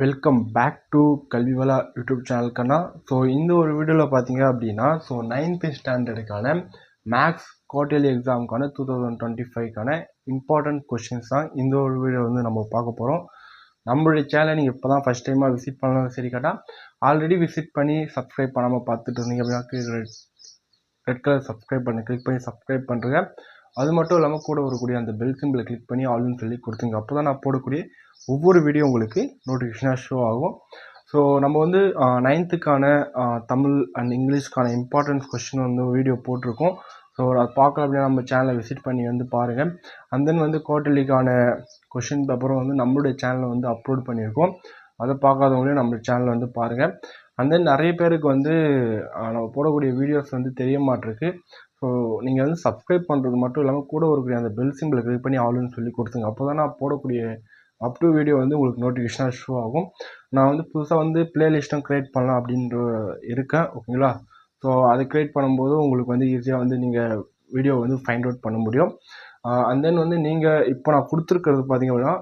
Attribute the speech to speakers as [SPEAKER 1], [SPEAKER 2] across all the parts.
[SPEAKER 1] Welcome back to Kalvivala YouTube சேனலுக்கான. So இந்த ஒரு வீடியோவில் பார்த்தீங்க அப்படின்னா, ஸோ 9th ஸ்டாண்டர்டுக்கான மேக்ஸ் குவார்டர்லி எக்ஸாமுக்கான 2025க்கான இம்பார்ட்டன்ட் கொஷின்ஸ் தான் இந்த ஒரு வீடியோ வந்து நம்ம பார்க்க போகிறோம். நம்மளுடைய சேனலை நீங்கள் இப்போ தான் ஃபஸ்ட் டைமாக விசிட் பண்ணலாம் சரி கேட்டால் ஆல்ரெடி விசிட் பண்ணி சப்ஸ்கிரைப் பண்ணாமல் பார்த்துட்டு இருந்தீங்க அப்படின்னா ரெட் கலர் சப்ஸ்கிரைப் பண்ணி கிளிக் பண்ணி சப்ஸ்கிரைப் பண்ணுறேங்க. அது மட்டும் இல்லாமல் கூட வரக்கூடிய அந்த பெல் சிம்பிளை கிளிக் பண்ணி ஆல்னு சொல்லி கொடுத்துங்க. அப்போ தான் நான் போடக்கூடிய ஒவ்வொரு வீடியோ உங்களுக்கு நோட்டிஃபிகேஷனாக ஷோ ஆகும். ஸோ நம்ம வந்து 9th தமிழ் அண்ட் இங்கிலீஷ்க்கான இம்பார்ட்டன்ஸ் கொஸ்டின் வந்து வீடியோ போட்டிருக்கோம். ஸோ அதை பார்க்கல அப்படின்னா நம்ம சேனலை விசிட் பண்ணி வந்து பாருங்கள். அண்ட் தென் வந்து குவார்டர்லிக்கான கொஷின் பேப்பரும் வந்து நம்மளுடைய சேனலை வந்து அப்லோட் பண்ணியிருக்கோம். அதை பார்க்காதவங்களையும் நம்ம சேனலை வந்து பாருங்கள். அண்ட் தென் நிறைய பேருக்கு வந்து நம்ம போடக்கூடிய வீடியோஸ் வந்து தெரிய மாட்டிருக்கு. ஸோ நீங்கள் வந்து சப்ஸ்கிரைப் பண்ணுறது மட்டும் இல்லாமல் கூட வரக்கூடிய அந்த பெல் சிம்பிளை கிளிக் பண்ணி ஆல்னு சொல்லி கொடுத்துங்க. அப்போ தான் நான் போடக்கூடிய அப் டு வீடியோ வந்து உங்களுக்கு நோட்டிஃபிகேஷனாக ஷோ ஆகும். நான் வந்து புதுசாக வந்து பிளேலிஸ்ட்டும் க்ரியேட் பண்ணலாம் அப்படின்ற இருக்கேன். ஓகேங்களா? ஸோ அதை க்ரியேட் பண்ணும்போது உங்களுக்கு வந்து ஈஸியாக வந்து நீங்கள் வீடியோ வந்து ஃபைண்ட் அவுட் பண்ண முடியும். அண்ட் தென் வந்து நீங்கள் இப்போ நான் கொடுத்துருக்கிறது பார்த்தீங்க அப்படின்னா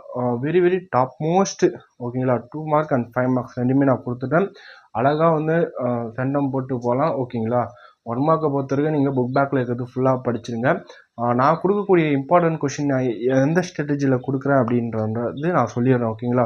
[SPEAKER 1] வெரி வெரி டாப் மோஸ்ட் ஓகேங்களா 2 மார்க் அண்ட் 5 மார்க்ஸ் ரெண்டுமே நான் கொடுத்துட்டேன். அழகாக வந்து சென்டம் போட்டு போகலாம். ஓகேங்களா? 1 மார்க்கை பொறுத்த வரைக்கும் நீங்கள் புக் பேக்கில் இருக்கிறது ஃபுல்லாக படிச்சுருங்க. நான் கொடுக்கக்கூடிய இம்பார்ட்டன்ட் கொஷின் நான் எந்த ஸ்ட்ராட்டஜியில் கொடுக்குறேன் அப்படின்றது நான் சொல்லிடுறேன். ஓகேங்களா?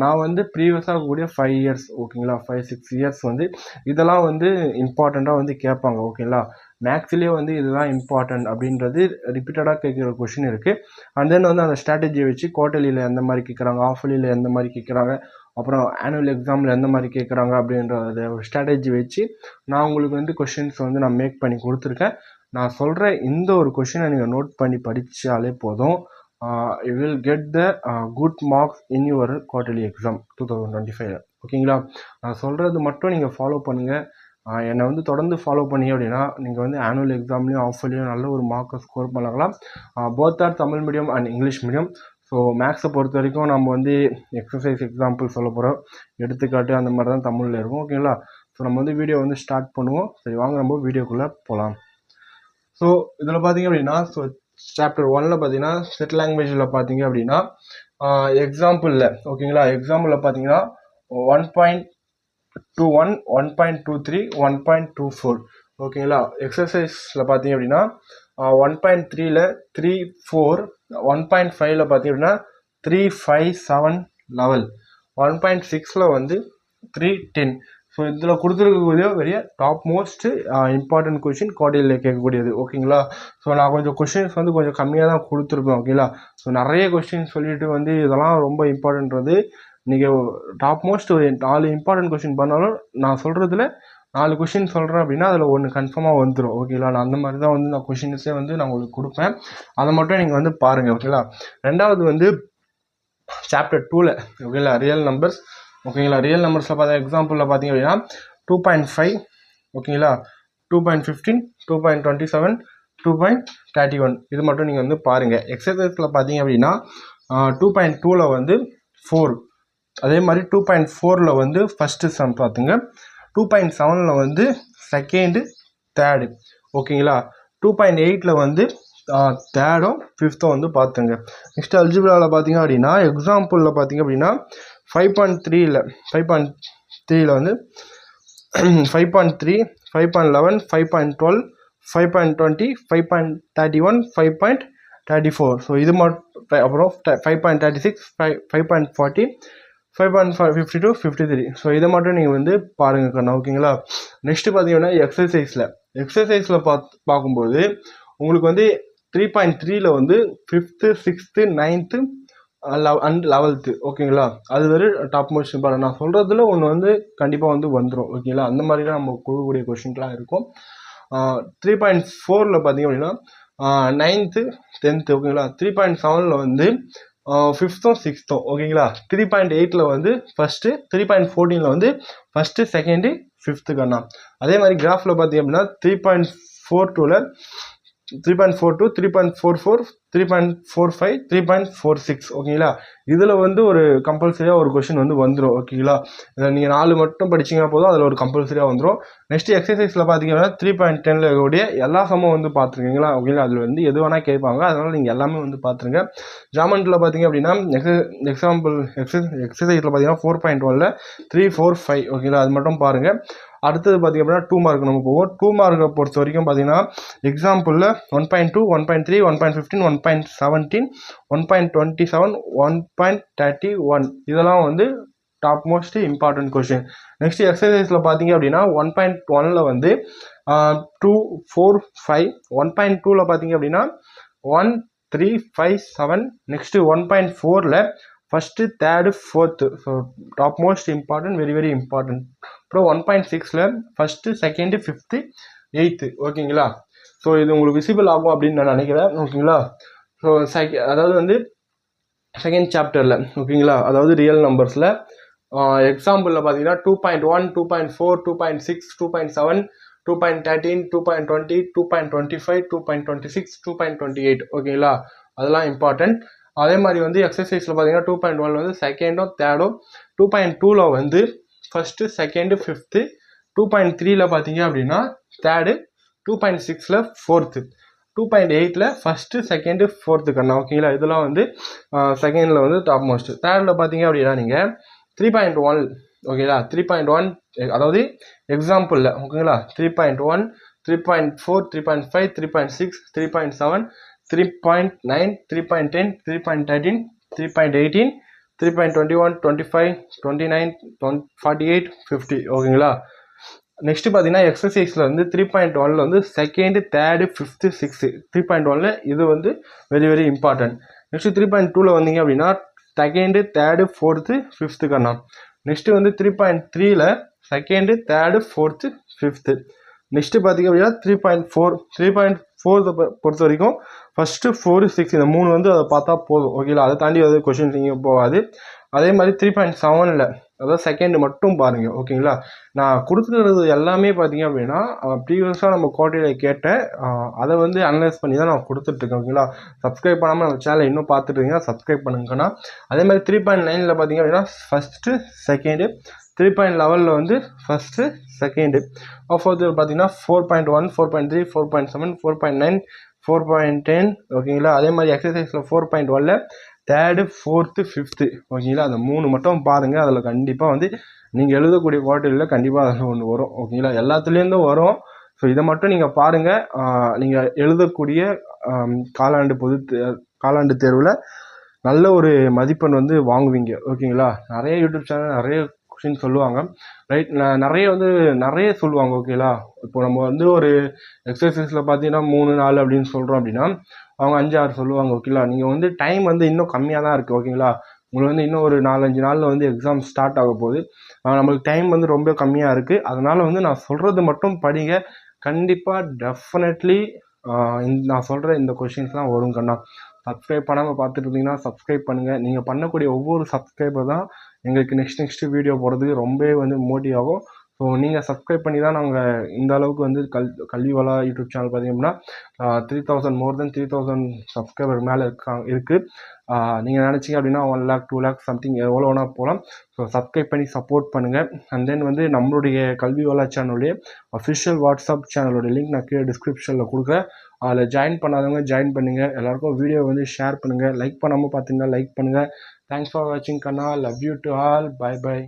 [SPEAKER 1] நான் வந்து ப்ரீவியஸாக கூடிய 5 இயர்ஸ் ஓகேங்களா 5-6 இயர்ஸ் வந்து இதெல்லாம் வந்து இம்பார்ட்டண்ட்டாக வந்து கேட்பாங்க. ஓகேங்களா? மேக்ஸ்லேயே வந்து இதுதான் இம்பார்ட்டன்ட் அப்படின்றது ரிப்பீட்டடாக கேட்குற கொஷின் இருக்குது. அண்ட் தென் வந்து அந்த ஸ்ட்ராட்டஜியை வச்சு குவார்டர்லியில் எந்த மாதிரி கேட்குறாங்க, ஆஃபர்லியில் எந்த மாதிரி கேட்குறாங்க, அப்புறம் ஆனுவல் எக்ஸாமில் எந்த மாதிரி கேட்குறாங்க அப்படின்றத ஒரு ஸ்ட்ராட்டஜி வச்சு நான் உங்களுக்கு வந்து கொஷின்ஸ் வந்து நான் மேக் பண்ணி கொடுத்துருக்கேன். நான் சொல்கிற இந்த ஒரு கொஷினை நீங்கள் நோட் பண்ணி படித்தாலே போதும். You will get the good marks in your quarterly exam 2025. ஓகேங்களா? நான் சொல்கிறது மட்டும் நீங்கள் ஃபாலோ பண்ணுங்கள். என்னை வந்து தொடர்ந்து ஃபாலோ பண்ணி அப்படின்னா நீங்கள் வந்து ஆனுவல் எக்ஸாம்லேயும் ஆஃபர்லேயும் நல்ல ஒரு மார்க்கை ஸ்கோர் பண்ணலாம். Both are Tamil medium and English medium. So மேக்ஸை பொறுத்த வரைக்கும் நம்ம வந்து எக்ஸசைஸ் எக்ஸாம்பிள் சொல்ல போகிறோம், எடுத்துக்காட்டு அந்த மாதிரி தான் தமிழில் இருக்கும். ஓகேங்களா? ஸோ நம்ம வந்து வீடியோ வந்து ஸ்டார்ட் பண்ணுவோம். சரி வாங்க நம்ம வீடியோக்குள்ளே போகலாம். ஸோ இதில் பார்த்தீங்க அப்படின்னா ஸோ சாப்டர் 1ல் பார்த்தீங்கன்னா செட் லாங்குவேஜில் பார்த்தீங்க அப்படின்னா எக்ஸாம்பிளில் ஓகேங்களா எக்ஸாம்பிளில் பார்த்தீங்கன்னா 1.21 1.23 1.24 ஓகேங்களா. எக்ஸசைஸில் பார்த்தீங்க அப்படின்னா 1.3ல் 3 4 1.5ல் பார்த்தீங்க அப்படின்னா 3 5 7 11 1.6ல் வந்து 3 10. ஸோ இதில் கொடுத்துருக்கக்கூடிய பெரிய டாப் மோஸ்ட் இம்பார்ட்டன்ட் கொஷின் குவார்டர்லியில் கேட்கக்கூடியது. ஓகேங்களா? ஸோ நான் கொஞ்சம் கொஷின்ஸ் வந்து கொஞ்சம் கம்மியாக தான் கொடுத்துருப்பேன். ஓகேங்களா? ஸோ நிறைய கொஷின் சொல்லிட்டு வந்து இதெல்லாம் ரொம்ப இம்பார்ட்டன்றது நீங்கள் டாப் மோஸ்ட் ஒரு 4 இம்பார்ட்டன்ட் கொஷின் பண்ணாலும் நான் சொல்கிறதுல 4 கொஷின் சொல்கிறேன் அப்படின்னா அதில் ஒன்று கன்ஃபார்மாக வந்துடும். ஓகேங்களா? நான் அந்த மாதிரி தான் வந்து நான் கொஷின்ஸே வந்து நான் உங்களுக்கு கொடுப்பேன். அதை மட்டும் நீங்கள் வந்து பாருங்கள். ஓகேங்களா? ரெண்டாவது வந்து சாப்டர் 2ல் ஓகேங்களா ரியல் நம்பர்ஸ். ஓகேங்களா? ரியல் நம்பர்ஸில் பார்த்தா எக்ஸாம்பிளில் பார்த்தீங்க அப்படின்னா 2.5 ஓகேங்களா 2.15 2.27 2.31 இது மட்டும் நீங்கள் வந்து பாருங்கள். எக்ஸசைஸில் பார்த்தீங்க அப்படின்னா 2.2ல் வந்து 4 அதே மாதிரி 2.4ல் வந்து ஃபஸ்ட்டு சம் பார்த்துங்க. 2.7ல் வந்து செகண்டு தேர்டு ஓகேங்களா. 2.8ல் வந்து தேர்டும் 5த்தும் வந்து பார்த்துங்க. நெக்ஸ்ட் அல்ஜிப்ராவில் பார்த்தீங்க அப்படின்னா எக்ஸாம்பிளில் பார்த்தீங்க அப்படின்னா 5.3ல் வந்து 5.3 5.11 5.12 5.20 5.31 5.34. ஸோ இது மட்டும் அப்புறம் 5.36 5.40 5.52 53. ஸோ இதை மட்டும் நீங்கள் வந்து பாருங்கள் கண்ணா. ஓகேங்களா? நெக்ஸ்ட்டு பார்த்தீங்கன்னா எக்ஸசைஸில் பார்க்கும்போது உங்களுக்கு வந்து 3.3ல் வந்து 5th 6th 9th and 11th ஓகேங்களா அது வெறும் டாப் மோஸ்ட் இம்பார்ட்டன்ட். நான் சொல்கிறதுல ஒன்று வந்து கண்டிப்பாக வந்து வந்துடும். ஓகேங்களா? அந்த மாதிரி தான் நம்ம கொடுக்கக்கூடிய கொஷின்லாம் இருக்கும். 3.4ல் பார்த்தீங்க அப்படின்னா 9th 10th ஓகேங்களா. 3.7ல் வந்து 5த்தும் 6த்தும் ஓகேங்களா. 3.8ல் வந்து ஃபஸ்ட்டு 3.14ல் வந்து ஃபஸ்ட்டு செகண்டு 5th கண்ணா. அதே மாதிரி கிராஃபில் பார்த்தீங்க அப்படின்னா 3.42ல் 3.42 3.44 3.45 3.46 ஓகேங்களா. இதில் வந்து ஒரு கம்பல்சரியாக ஒரு கொஷின் வந்து வந்துடும் ஓகேங்களா. இதில் நீங்கள் 4 மட்டும் படிச்சிங்கன்னா போதும், அதில் ஒரு கம்பல்சரியாக வந்துடும். நெக்ஸ்ட் எக்ஸசைஸில் பார்த்தீங்கன்னா 3.10 இருக்கக்கூடிய எல்லா சம்மும் வந்து பார்த்துருக்கீங்களா ஓகேங்களா. அதில் வந்து எது வேணால் கேட்பாங்க, அதனால் நீங்கள் எல்லாமே வந்து பார்த்துருங்க. ஜாமெண்ட்ரியில் பார்த்தீங்க அப்படின்னா எக்ஸசைஸில் பார்த்தீங்கன்னா 4.1ல் 3, 4, 5 ஓகேங்களா, அது மட்டும் பாருங்கள். அடுத்தது பார்த்திங்க அப்படின்னா 2 மார்க் நம்ம போவோம். 2 மார்க்கை பொறுத்த வரைக்கும் பார்த்தீங்கன்னா எக்ஸாம்பிளில் 1.2 1.3 1.15 1.17 1.27 1.31 இதெல்லாம் வந்து top most important question. Next எக்ஸசைஸில் பார்த்தீங்க அப்படின்னா 1.1ல் வந்து 2, 4, 5 1.2ல் பார்த்தீங்க அப்படின்னா 1, 3, 5, 7 நெக்ஸ்ட்டு 1.4ல் first, third, fourth. So top most important, very very important. அப்புறம் 1.6ல் ஃபஸ்ட்டு, செகண்டு, ஃபிஃப்த்து, எயித்து ஓகேங்களா. ஸோ இது உங்களுக்கு விசிபிள் ஆகும் அப்படின்னு நான் நினைக்கிறேன் ஓகேங்களா. ஸோ அதாவது வந்து செகண்ட் சாப்டரில் ஓகேங்களா, அதாவது ரியல் நம்பர்ஸில் எக்ஸாம்பிளில் பார்த்தீங்கன்னா 2.1 2.4 2.6 2.7 2.13 2.20 2.25 2.26 2.28 ஓகேங்களா, அதெல்லாம் இம்பார்ட்டன்ட். அதே மாதிரி வந்து எக்ஸசைஸில் பார்த்தீங்கன்னா 2.1ல் வந்து செகண்டோ தேர்டோ, 2.2ல் வந்து ஃபஸ்ட்டு, செகண்டு, ஃபிஃப்த்து, 2.3ல் பார்த்தீங்க அப்படின்னா தேர்டு, 2.6ல் ஃபோர்த்து, 2.8ல் ஃபஸ்ட்டு, செகண்டு, ஃபோர்த்து கண்ணா ஓகேங்களா. இதெல்லாம் வந்து செகண்டில் வந்து டாப் மோஸ்ட். தேர்டில் பார்த்தீங்க அப்படின்னா நீங்கள் 3.1 ஓகேங்களா, 3.1 அதாவது எக்ஸாம்பிளில் ஓகேங்களா 3.1 3.4 3.5 3.6 3.7 3.9 3.10 3.13 3.18 3.21 25 29 48 50 ஓகேங்களா. நெக்ஸ்ட் பார்த்தீங்கன்னா எக்ஸசைஸில் வந்து 3.1ல் வந்து செகண்டு, தேர்டு, ஃபிஃப்த்து, சிக்ஸ்த்து 3.1ல் இது வந்து வெரி வெரி இம்பார்ட்டன்ட். நெக்ஸ்ட் 3.2ல் வந்தீங்க அப்படின்னா செகண்டு, தேர்டு, ஃபோர்த்து, ஃபிஃப்த்து கண்ணா. நெக்ஸ்ட்டு வந்து 3.3ல் second, third, fourth, fifth. Next பார்த்தீங்க அப்படின்னா 3.4 பொறுத்த வரைக்கும் ஃபஸ்ட்டு, 4, 6 இந்த 3 வந்து அதை பார்த்தா போதும் ஓகேங்களா. அதை தாண்டி அது கொஷின்ஸ் இங்கே போகாது. அதே மாதிரி 3.7ல் அதாவது செகண்டு மட்டும் பாருங்கள் ஓகேங்களா. நான் கொடுத்துக்கிறது எல்லாமே பார்த்தீங்க அப்படின்னா ப்ரீவியஸாக நம்ம குவார்ட்டர்லியில் கேட்டேன், அதை வந்து அனலைஸ் பண்ணி தான் நான் கொடுத்துட்ருக்கேன் ஓகேங்களா. சப்ஸ்கிரைப் பண்ணாமல் நம்ம சேனலை இன்னும் பார்த்துட்ருக்கீங்கன்னா சப்ஸ்கிரைப் பண்ணுங்கண்ணா. அதே மாதிரி 3.9ல் பார்த்தீங்க அப்படின்னா ஃபஸ்ட்டு, செகண்டு, 3.11ல் வந்து ஃபஸ்ட்டு, செகண்டு, ஃபோர்த்து பார்த்தீங்கன்னா 4.1 4.3 4.7 4.9 4.10 ஓகேங்களா. அதே மாதிரி எக்ஸசைஸில் 4.1ல் தேர்டு, ஃபோர்த்து, ஃபிஃப்த்து ஓகேங்களா. அந்த 3 மட்டும் பாருங்கள், அதில் கண்டிப்பாக வந்து நீங்கள் எழுதக்கூடிய குவார்ட்டர்லியில் கண்டிப்பாக அதில் ஒன்று வரும் ஓகேங்களா. எல்லாத்துலேருந்தும் வரும். ஸோ இதை மட்டும் நீங்கள் பாருங்கள். நீங்கள் எழுதக்கூடிய காலாண்டு தேர்வில் நல்ல ஒரு மதிப்பெண் வந்து வாங்குவீங்க ஓகேங்களா. நிறைய யூடியூப் சேனல் நிறைய கொஷின் சொல்லுவாங்க ரைட், நிறைய சொல்லுவாங்க ஓகேங்களா. இப்போ நம்ம வந்து ஒரு எக்ஸசைஸில் பார்த்தீங்கன்னா 3 4 அப்படின்னு சொல்கிறோம் அப்படின்னா அவங்க 5 6 சொல்லுவாங்க ஓகேங்களா. நீங்கள் வந்து டைம் வந்து இன்னும் கம்மியாக தான் இருக்குது ஓகேங்களா. உங்களுக்கு வந்து இன்னும் ஒரு 4-5 நாளில் வந்து எக்ஸாம் ஸ்டார்ட் ஆக போகுது. நம்மளுக்கு டைம் வந்து ரொம்ப கம்மியாக இருக்குது. அதனால் வந்து நான் சொல்கிறது மட்டும் படிங்க. கண்டிப்பாக டெஃபினெட்லி நான் சொல்கிற இந்த கொஷின்ஸ்லாம் வரும் கண்ணா. சப்ஸ்கிரைப் பண்ணாமல் பார்த்துட்டு இருந்தீங்கன்னா சப்ஸ்கிரைப் பண்ணுங்கள். நீங்கள் பண்ணக்கூடிய ஒவ்வொரு சப்ஸ்கிரைபர் தான் எங்களுக்கு நெக்ஸ்ட் வீடியோ போடுறதுக்கு ரொம்பவே வந்து மோட்டிவ் ஆகும். ஸோ நீங்கள் சப்ஸ்கிரைப் பண்ணி தான் நாங்கள் இந்த அளவுக்கு வந்து கல்விவலா யூடியூப் சேனல் பார்த்தீங்கன்னா 3000 மோர் தென் 3000 சப்ஸ்கிரைபர் மேலே இருக்குது. நீங்கள் நினச்சிங்க அப்படின்னா 1 lakh 2 lakh சம்திங் எவ்வளோ வேணால் போகலாம். ஸோ சப்ஸ்கிரைப் பண்ணி சப்போர்ட் பண்ணுங்கள். அண்ட் தென் வந்து நம்மளுடைய கல்விவலா சேனலுடைய அஃபிஷியல் வாட்ஸ்அப் சேனலோட லிங்க் நான் கீழே டிஸ்கிரிப்ஷனில் கொடுக்குறேன். அதில் ஜாயின் பண்ணாதவங்க ஜாயின் பண்ணுங்கள். எல்லாருக்கும் வீடியோ வந்து ஷேர் பண்ணுங்கள். லைக் பண்ணாமல் பார்த்தீங்கன்னா லைக் பண்ணுங்கள். தேங்க்ஸ் ஃபார் வாட்சிங் கண்ணா. Love you to all. Bye by.